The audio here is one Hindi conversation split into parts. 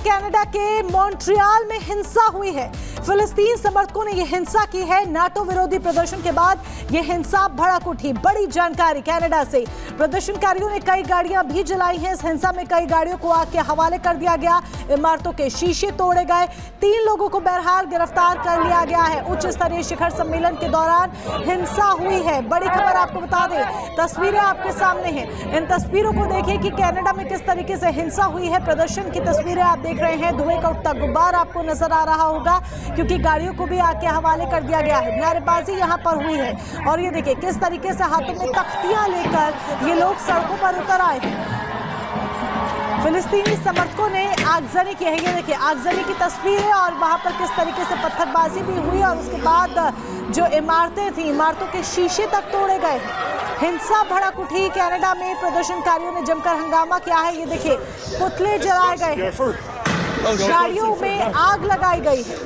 कनाडा के मॉन्ट्रियल में हिंसा हुई है। फिलिस्तीन समर्थकों ने यह हिंसा की है। नाटो विरोधी प्रदर्शन के बाद यह हिंसा भड़क उठी। बड़ी जानकारी कनाडा से। प्रदर्शनकारियों ने कई गाड़ियां भी जलाई हैं। इस हिंसा में कई गाड़ियों को आग के हवाले कर दिया गया। इमारतों के शीशे तोड़े गए। 3 लोगों को बहरहाल गिरफ्तार कर लिया गया है। उच्च स्तरीय शिखर सम्मेलन के दौरान हिंसा हुई है। बड़ी खबर आपको बता दें, तस्वीरें आपके सामने हैं। इन तस्वीरों को देखिए कि कनाडा में किस तरीके से हिंसा हुई है। प्रदर्शन की तस्वीरें आप देख रहे हैं। धुएं का उठता गुब्बार आपको नजर आ रहा होगा क्योंकि गाड़ियों को भी आग के हवाले कर दिया गया है। नारेबाजी यहां पर हुई है और ये देखिए किस तरीके से हाथों में तख्तियां लेकर ये लोग सड़कों पर उतर आए हैं। फिलिस्तीनी समर्थकों ने आगजनी की है। ये देखिए आगजनी की तस्वीर है और वहां पर किस तरीके से पत्थरबाजी भी हुई और उसके बाद जो इमारतें थी, इमारतों के शीशे तक तोड़े गए हैं। हिंसा भड़क उठी। कनाडा में प्रदर्शनकारियों ने जमकर हंगामा किया है। ये देखिए पुतले जलाए गए हैं, गाड़ियों में आग लगाई गई है।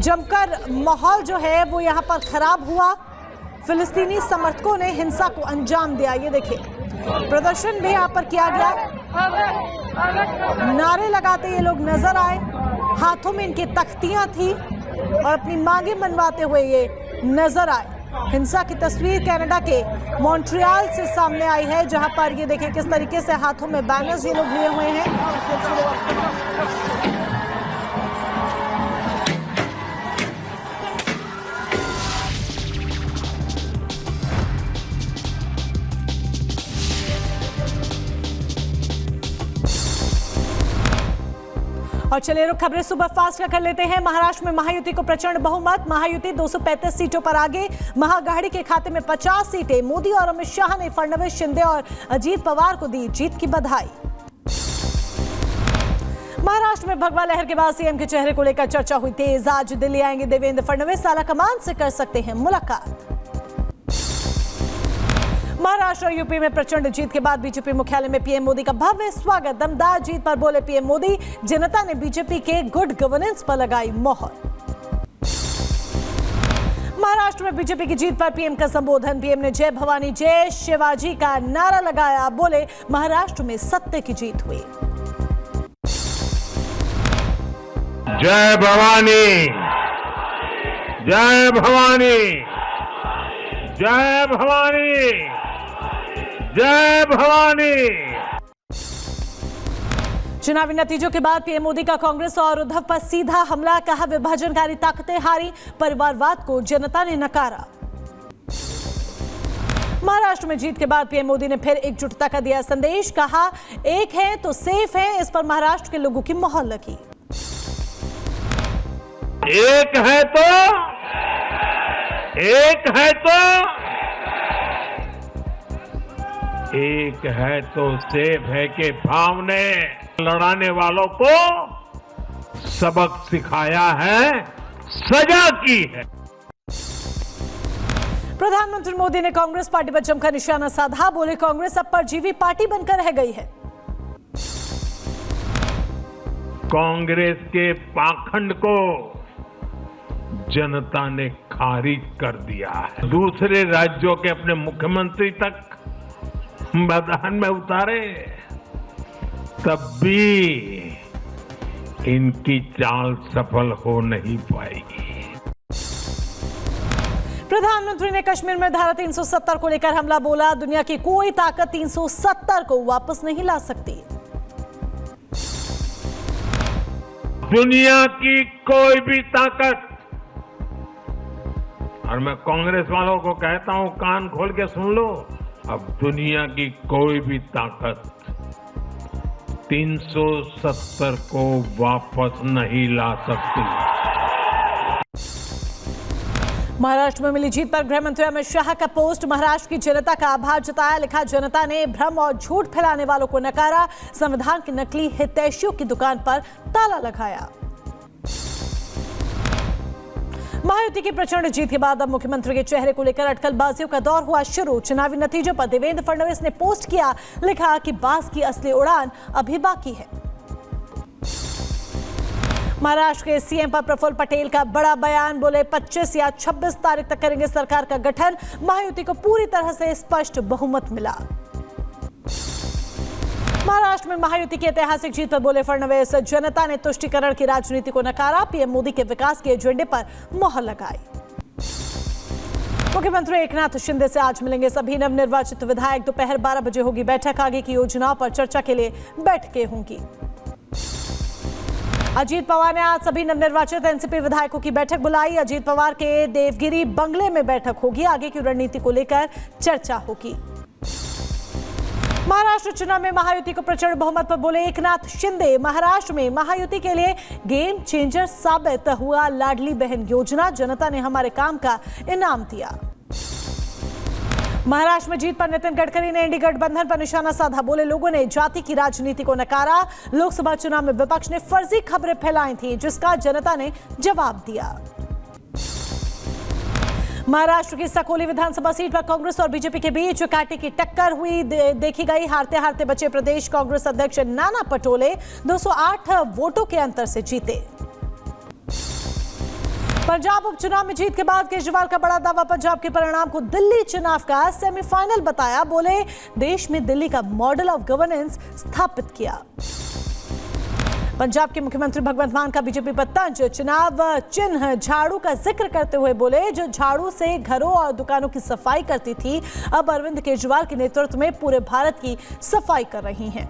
जमकर माहौल जो है वो यहाँ पर खराब हुआ। फिलिस्तीनी समर्थकों ने हिंसा को अंजाम दिया। ये देखिए प्रदर्शन भी यहाँ पर किया गया। नारे लगाते ये लोग नजर आए। हाथों में इनकी तख्तियां थी और अपनी मांगे मनवाते हुए ये नजर आए। हिंसा की तस्वीर कनाडा के मॉन्ट्रियल से सामने आई है जहां पर ये देखें किस तरीके से हाथों में बैनर्स ये लोग लिए हुए हैं। और चलिए रुक खबरें सुपर फास्ट का कर लेते हैं। महाराष्ट्र में महायुति को प्रचंड बहुमत। महायुति 235 सीटों पर आगे। महाअघाड़ी के खाते में 50 सीटें। मोदी और अमित शाह ने फडणवीस, शिंदे और अजीत पवार को दी जीत की बधाई। महाराष्ट्र में भगवा लहर के बाद सीएम के चेहरे को लेकर चर्चा हुई तेज। आज दिल्ली आएंगे देवेंद्र फडणवीस। आला कमान से कर सकते हैं मुलाकात। महाराष्ट्र और यूपी में प्रचंड जीत के बाद बीजेपी मुख्यालय में पीएम मोदी का भव्य स्वागत। दमदार जीत पर बोले पीएम मोदी, जनता ने बीजेपी के गुड गवर्नेंस पर लगाई मोहर। महाराष्ट्र में बीजेपी की जीत पर पीएम का संबोधन। पीएम ने जय भवानी जय शिवाजी का नारा लगाया। बोले महाराष्ट्र में सत्य की जीत हुई। जय भवानी, जय भवानी, जय भवानी, जय भवानी। चुनावी नतीजों के बाद पीएम मोदी का कांग्रेस और उद्धव पर सीधा हमला। कहा विभाजनकारी ताकतें हारी, परिवारवाद को जनता ने नकारा। महाराष्ट्र में जीत के बाद पीएम मोदी ने फिर एकजुटता का दिया संदेश। कहा एक है तो सेफ है। इस पर महाराष्ट्र के लोगों की मोहर लगी। एक है तो सेफ है के भाव ने लड़ाने वालों को सबक सिखाया है, सजा की है। प्रधानमंत्री मोदी ने कांग्रेस पार्टी पर जमकर निशाना साधा। बोले कांग्रेस अब परजीवी पार्टी बनकर रह गई है। कांग्रेस के पाखंड को जनता ने खारिज कर दिया है। दूसरे राज्यों के अपने मुख्यमंत्री तक मैदान में उतारे, तब भी इनकी चाल सफल हो नहीं पाएगी। प्रधानमंत्री ने कश्मीर में धारा 370 को लेकर हमला बोला। दुनिया की कोई ताकत 370 को वापस नहीं ला सकती। दुनिया की कोई भी ताकत, और मैं कांग्रेस वालों को कहता हूं कान खोल के सुन लो, अब दुनिया की कोई भी ताकत 370 को वापस नहीं ला सकती। महाराष्ट्र में मिली जीत पर गृह मंत्री अमित शाह का पोस्ट। महाराष्ट्र की जनता का आभार जताया। लिखा जनता ने भ्रम और झूठ फैलाने वालों को नकारा। संविधान की नकली हितैषियों की दुकान पर ताला लगाया। महायुति की प्रचंड जीत के बाद अब मुख्यमंत्री के चेहरे को लेकर अटकलबाजियों का दौर हुआ शुरू। चुनावी नतीजों पर देवेंद्र फडणवीस ने पोस्ट किया। लिखा कि बास की असली उड़ान अभी बाकी है। महाराष्ट्र के सीएम पर प्रफुल्ल पटेल का बड़ा बयान। बोले 25 या 26 तारीख तक करेंगे सरकार का गठन। महायुति को पूरी तरह से स्पष्ट बहुमत मिला। महाराष्ट्र महाराष्ट्र में महायुति की ऐतिहासिक जीत पर बोले फडणवीस, जनता ने तुष्टीकरण की राजनीति को नकारा, पीएम मोदी के विकास के एजेंडे पर मोहर लगाई। मुख्यमंत्री एकनाथ शिंदे से आज मिलेंगे सभी नवनिर्वाचित विधायक। दोपहर 12 बजे होगी बैठक। आगे की योजनाओं पर चर्चा के लिए बैठकें होंगी। अजीत पवार ने आज सभी नवनिर्वाचित एनसीपी विधायकों की बैठक बुलाई। अजीत पवार के देवगिरी बंगले में बैठक होगी। आगे की रणनीति को लेकर चर्चा होगी। महाराष्ट्र चुनाव में महायुति को प्रचंड बहुमत पर बोले एकनाथ शिंदे, महाराष्ट्र में महायुति के लिए गेम चेंजर साबित हुआ लाडली बहन योजना, जनता ने हमारे काम का इनाम दिया। महाराष्ट्र में जीत पर नितिन गडकरी ने इंडी गठबंधन पर निशाना साधा। बोले लोगों ने जाति की राजनीति को नकारा। लोकसभा चुनाव में विपक्ष ने फर्जी खबरें फैलाई थी, जिसका जनता ने जवाब दिया। महाराष्ट्र की सकोली विधानसभा सीट पर कांग्रेस और बीजेपी के बीच कांटे की टक्कर हुई देखी गई। हारते हारते बचे प्रदेश कांग्रेस अध्यक्ष नाना पटोले 208 वोटों के अंतर से जीते। पंजाब उपचुनाव में जीत के बाद केजरीवाल का बड़ा दावा। पंजाब के परिणाम को दिल्ली चुनाव का सेमीफाइनल बताया। बोले देश में दिल्ली का मॉडल ऑफ गवर्नेंस स्थापित किया। पंजाब के मुख्यमंत्री भगवंत मान का बीजेपी पर तंज। चुनाव चिन्ह झाड़ू का जिक्र करते हुए बोले जो झाड़ू से घरों और दुकानों की सफाई करती थी, अब अरविंद केजरीवाल के नेतृत्व में पूरे भारत की सफाई कर रही हैं।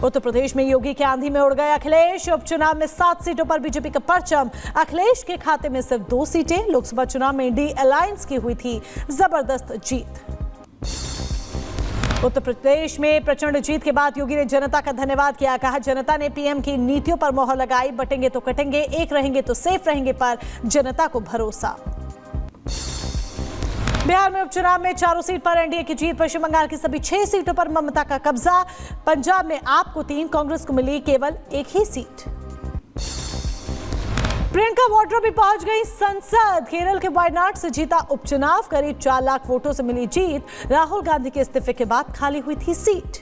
उत्तर प्रदेश में योगी के आंधी में उड़ गए अखिलेश। उपचुनाव में 7 सीटों पर बीजेपी का परचम। अखिलेश के खाते में सिर्फ 2 सीटें। लोकसभा चुनाव में इंडी अलायंस की हुई थी जबरदस्त जीत। उत्तर प्रदेश में प्रचंड जीत के बाद योगी ने जनता का धन्यवाद किया। कहा जनता ने पीएम की नीतियों पर मोहर लगाई। बटेंगे तो कटेंगे, एक रहेंगे तो सेफ रहेंगे पर जनता को भरोसा। बिहार में उपचुनाव में 4 सीट पर एनडीए की जीत। पश्चिम बंगाल की सभी 6 सीटों पर ममता का कब्जा। पंजाब में आप को 3, कांग्रेस को मिली केवल 1 ही सीट। प्रियंका वाड्रा भी पहुंच गई संसद। केरल के वायनाड से जीता उपचुनाव। करीब 4 लाख वोटों से मिली जीत। राहुल गांधी के इस्तीफे के बाद खाली हुई थी सीट।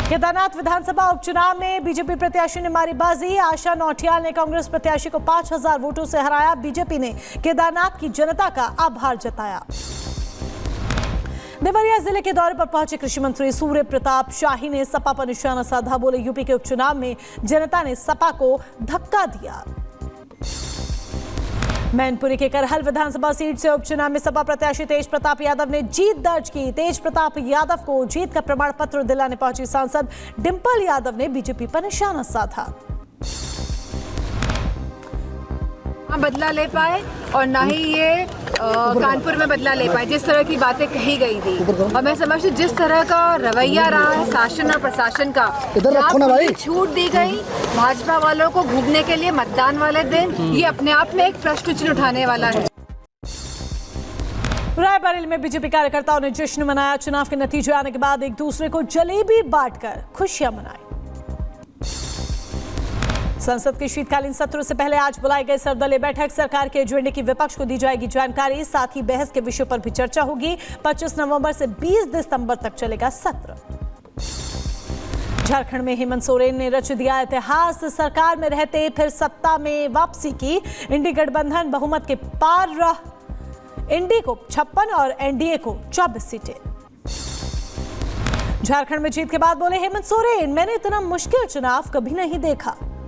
केदारनाथ विधानसभा उपचुनाव में बीजेपी प्रत्याशी ने मारी बाजी। आशा नौटियाल ने कांग्रेस प्रत्याशी को 5000 वोटों से हराया। बीजेपी ने केदारनाथ की जनता का आभार जताया। देवरिया जिले के दौरे पर पहुंचे कृषि मंत्री सूर्य प्रताप शाही ने सपा पर निशाना साधा। बोले यूपी के उपचुनाव में जनता ने सपा को धक्का दिया। मैनपुरी के करहल विधानसभा सीट से उपचुनाव में सपा प्रत्याशी तेज प्रताप यादव ने जीत दर्ज की। तेज प्रताप यादव को जीत का प्रमाण पत्र दिलाने पहुंची सांसद डिंपल यादव ने बीजेपी पर निशाना साधा। बदला ले पाए और ना ही ये कानपुर में बदला ले पाए, जिस तरह की बातें कही गई थी। और मैं समझती हूँ जिस तरह का रवैया रहा है शासन और प्रशासन का, छूट दी गई भाजपा वालों को घूमने के लिए मतदान वाले दिन, ये अपने आप में एक प्रश्न चिन्ह उठाने वाला है। रायबरेली में बीजेपी कार्यकर्ताओं ने जश्न मनाया। चुनाव के नतीजे आने के बाद एक दूसरे को जलेबी बांटकर खुशियां मनाई। संसद के शीतकालीन सत्र से पहले आज बुलाई गई सर्वदलीय बैठक। सरकार के एजेंडे की विपक्ष को दी जाएगी जानकारी। साथ ही बहस के विषयों पर भी चर्चा होगी। 25 नवंबर से 20 दिसंबर तक चलेगा सत्र। झारखंड में हेमंत सोरेन ने रच दिया इतिहास। सरकार में रहते फिर सत्ता में वापसी की। इंडी गठबंधन बहुमत के पार रह। इंडी को 56 और एनडीए को 24 सीटें। झारखंड में जीत के बाद बोले हेमंत सोरेन, मैंने इतना मुश्किल चुनाव कभी नहीं देखा।